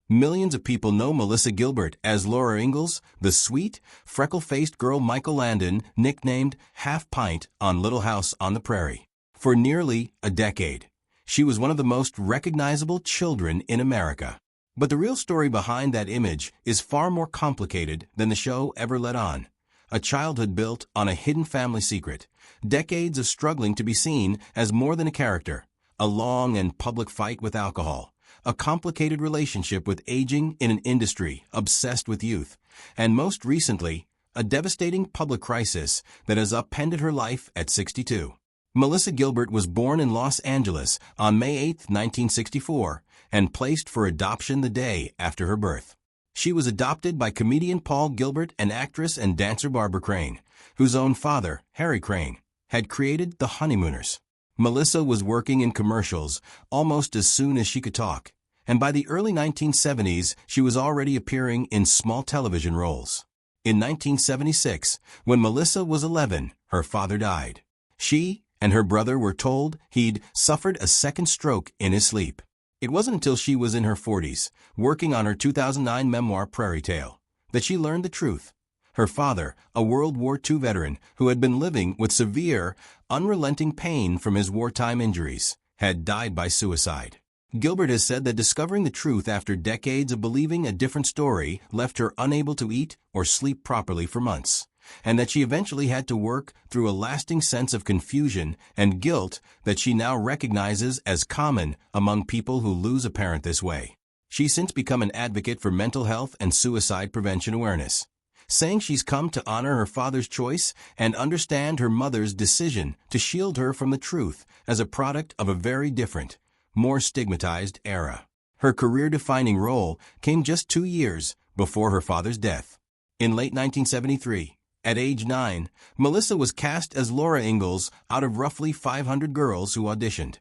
Millions of people know Melissa Gilbert as Laura Ingalls, the sweet, freckle-faced girl Michael Landon nicknamed Half Pint on Little House on the Prairie. For nearly a decade, she was one of the most recognizable children in America. But the real story behind that image is far more complicated than the show ever let on. A childhood built on a hidden family secret, decades of struggling to be seen as more than a character, a long and public fight with alcohol, a complicated relationship with aging in an industry obsessed with youth, and most recently, a devastating public crisis that has upended her life at 62. Melissa Gilbert was born in Los Angeles on May 8, 1964, and placed for adoption the day after her birth. She was adopted by comedian Paul Gilbert and actress and dancer Barbara Crane, whose own father, Harry Crane, had created The Honeymooners. Melissa was working in commercials almost as soon as she could talk, and by the early 1970s, she was already appearing in small television roles. In 1976, when Melissa was 11, her father died. She and her brother were told he'd suffered a second stroke in his sleep. It wasn't until she was in her 40s, working on her 2009 memoir Prairie, that she learned the truth. Her father, a World War II veteran who had been living with severe, unrelenting pain from his wartime injuries, had died by suicide. Gilbert has said that discovering the truth after decades of believing a different story left her unable to eat or sleep properly for months, and that she eventually had to work through a lasting sense of confusion and guilt that she now recognizes as common among people who lose a parent this way. She's since become an advocate for mental health and suicide prevention awareness, saying she's come to honor her father's choice and understand her mother's decision to shield her from the truth as a product of a very different, more stigmatized era. Her career-defining role came just 2 years before her father's death. In late 1973, at age 9, Melissa was cast as Laura Ingalls out of roughly 500 girls who auditioned,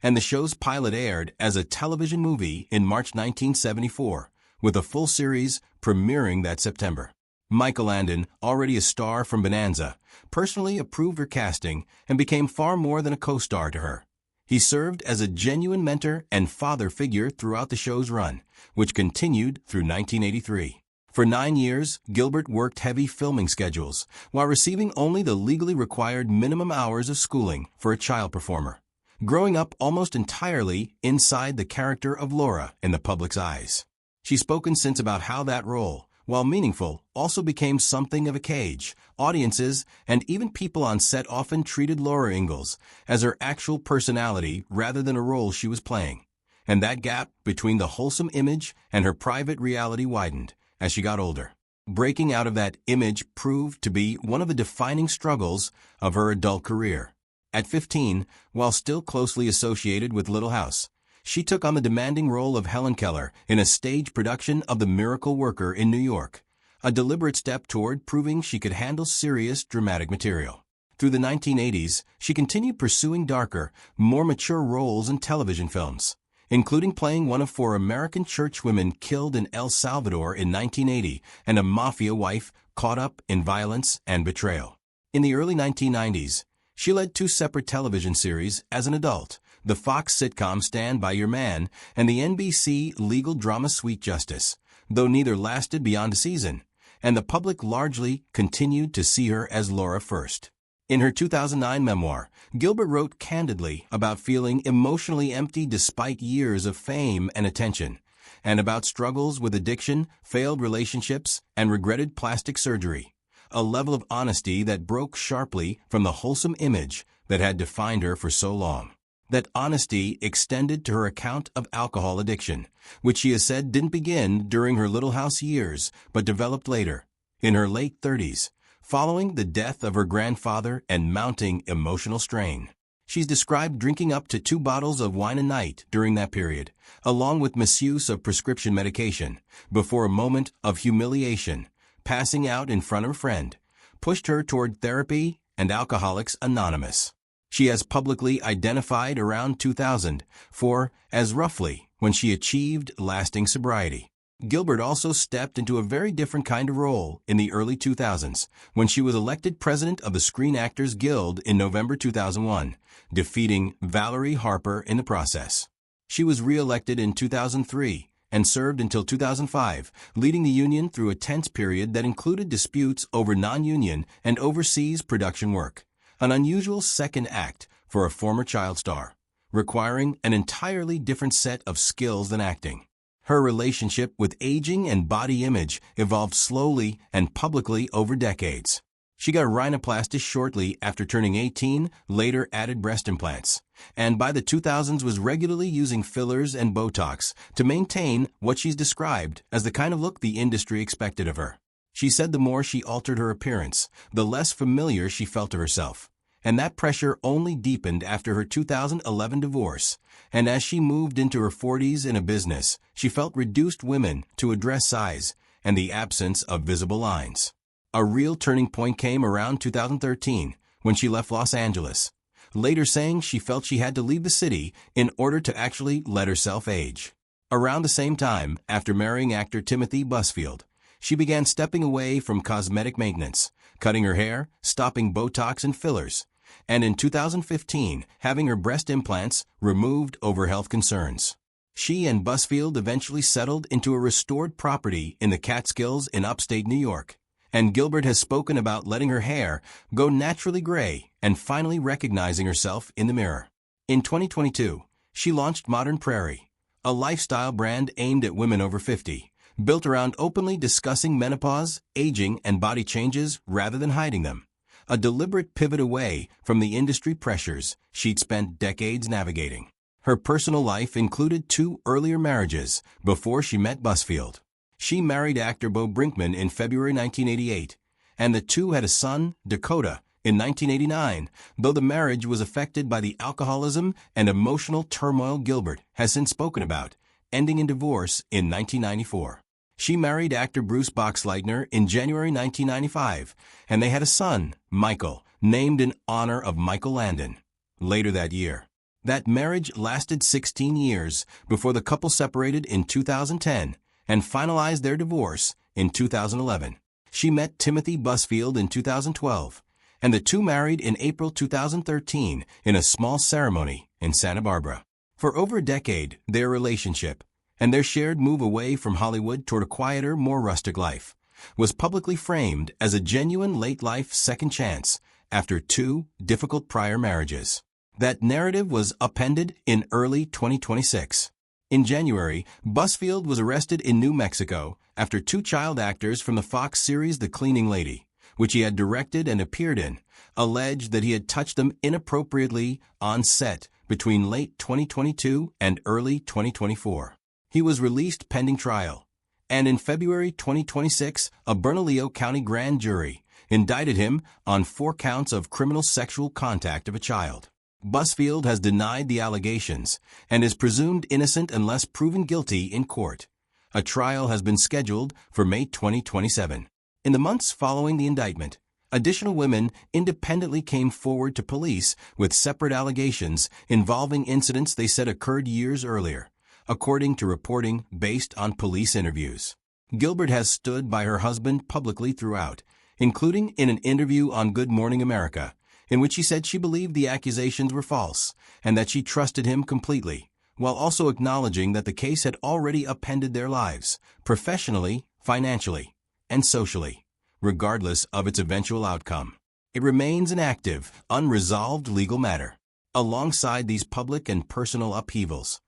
and the show's pilot aired as a television movie in March 1974, with a full series premiering that September. Michael Landon, already a star from Bonanza, personally approved her casting and became far more than a co-star to her. He served as a genuine mentor and father figure throughout the show's run, which continued through 1983. For 9 years, Gilbert worked heavy filming schedules while receiving only the legally required minimum hours of schooling for a child performer, growing up almost entirely inside the character of Laura in the public's eyes. She's spoken since about how that role, while meaningful, also became something of a cage. Audiences and even people on set often treated Laura Ingalls as her actual personality rather than a role she was playing, and that gap between the wholesome image and her private reality widened as she got older. Breaking out of that image proved to be one of the defining struggles of her adult career. At 15, while still closely associated with Little House, she took on the demanding role of Helen Keller in a stage production of The Miracle Worker in New York, a deliberate step toward proving she could handle serious, dramatic material. Through the 1980s, she continued pursuing darker, more mature roles in television films, including playing one of 4 American churchwomen killed in El Salvador in 1980 and a mafia wife caught up in violence and betrayal. In the early 1990s, she led 2 separate television series as an adult, the Fox sitcom Stand By Your Man and the NBC legal drama Sweet Justice, though neither lasted beyond a season, and the public largely continued to see her as Laura first. In her 2009 memoir, Gilbert wrote candidly about feeling emotionally empty despite years of fame and attention, and about struggles with addiction, failed relationships, and regretted plastic surgery, a level of honesty that broke sharply from the wholesome image that had defined her for so long. That honesty extended to her account of alcohol addiction, which she has said didn't begin during her Little House years, but developed later, in her late 30s, following the death of her grandfather and mounting emotional strain. She's described drinking up to 2 bottles of wine a night during that period, along with misuse of prescription medication, before a moment of humiliation, passing out in front of a friend, pushed her toward therapy and Alcoholics Anonymous. She has publicly identified around 2004 as roughly when she achieved lasting sobriety. Gilbert also stepped into a very different kind of role in the early 2000s when she was elected president of the Screen Actors Guild in November 2001, defeating Valerie Harper in the process. She was re-elected in 2003 and served until 2005, leading the union through a tense period that included disputes over non-union and overseas production work. An unusual second act for a former child star, requiring an entirely different set of skills than acting. Her relationship with aging and body image evolved slowly and publicly over decades. She got a rhinoplasty shortly after turning 18, later added breast implants, and by the 2000s was regularly using fillers and Botox to maintain what she's described as the kind of look the industry expected of her. She said the more she altered her appearance, the less familiar she felt of herself. And that pressure only deepened after her 2011 divorce, and as she moved into her 40s in a business, she felt reduced women to a dress size and the absence of visible lines. A real turning point came around 2013 when she left Los Angeles, later saying she felt she had to leave the city in order to actually let herself age. Around the same time, after marrying actor Timothy Busfield, she began stepping away from cosmetic maintenance, cutting her hair, stopping Botox and fillers, and in 2015 having her breast implants removed over health concerns. She and Busfield eventually settled into a restored property in the Catskills in upstate New York, and Gilbert has spoken about letting her hair go naturally gray and finally recognizing herself in the mirror. In 2022, she launched Modern Prairie, a lifestyle brand aimed at women over 50, built around openly discussing menopause, aging, and body changes rather than hiding them. A deliberate pivot away from the industry pressures she'd spent decades navigating. Her personal life included 2 earlier marriages before she met Busfield. She married actor Bo Brinkman in February 1988, and the two had a son, Dakota, in 1989, though the marriage was affected by the alcoholism and emotional turmoil Gilbert has since spoken about, ending in divorce in 1994. She married actor Bruce Boxleitner in January 1995, and they had a son, Michael, named in honor of Michael Landon, later that year. That marriage lasted 16 years before the couple separated in 2010 and finalized their divorce in 2011. She met Timothy Busfield in 2012, and the two married in April 2013 in a small ceremony in Santa Barbara. For over a decade, their relationship, and their shared move away from Hollywood toward a quieter, more rustic life, was publicly framed as a genuine late-life second chance after 2 difficult prior marriages. That narrative was upended in early 2026. In January, Busfield was arrested in New Mexico after 2 child actors from the Fox series The Cleaning Lady, which he had directed and appeared in, alleged that he had touched them inappropriately on set between late 2022 and early 2024. He was released pending trial, and in February 2026, a Bernalillo County grand jury indicted him on 4 counts of criminal sexual contact of a child. Busfield has denied the allegations and is presumed innocent unless proven guilty in court. A trial has been scheduled for May 2027. In the months following the indictment, additional women independently came forward to police with separate allegations involving incidents they said occurred years earlier, according to reporting based on police interviews. Gilbert has stood by her husband publicly throughout, including in an interview on Good Morning America, in which she said she believed the accusations were false and that she trusted him completely, while also acknowledging that the case had already upended their lives, professionally, financially, and socially, regardless of its eventual outcome. It remains an active, unresolved legal matter. Alongside these public and personal upheavals,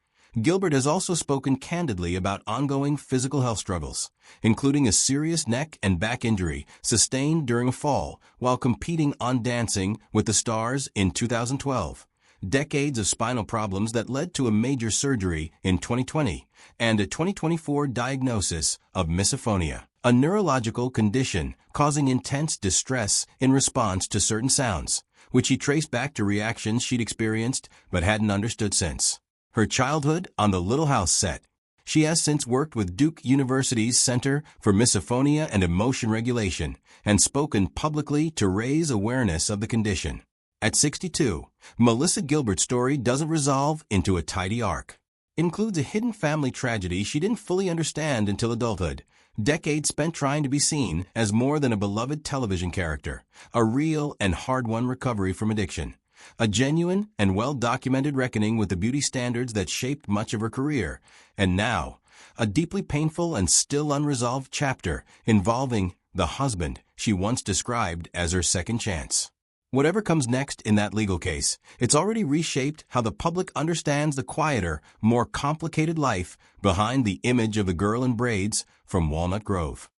Gilbert has also spoken candidly about ongoing physical health struggles, including a serious neck and back injury sustained during a fall while competing on Dancing with the Stars in 2012, decades of spinal problems that led to a major surgery in 2020, and a 2024 diagnosis of misophonia, a neurological condition causing intense distress in response to certain sounds, which he traced back to reactions she'd experienced but hadn't understood since. Her childhood on the Little House set. She has since worked with Duke University's Center for Misophonia and Emotion Regulation and spoken publicly to raise awareness of the condition. At 62, Melissa Gilbert's story doesn't resolve into a tidy arc. It includes a hidden family tragedy she didn't fully understand until adulthood, decades spent trying to be seen as more than a beloved television character, a real and hard-won recovery from addiction, a genuine and well-documented reckoning with the beauty standards that shaped much of her career, and now, a deeply painful and still unresolved chapter involving the husband she once described as her second chance. Whatever comes next in that legal case, it's already reshaped how the public understands the quieter, more complicated life behind the image of the girl in braids from Walnut Grove.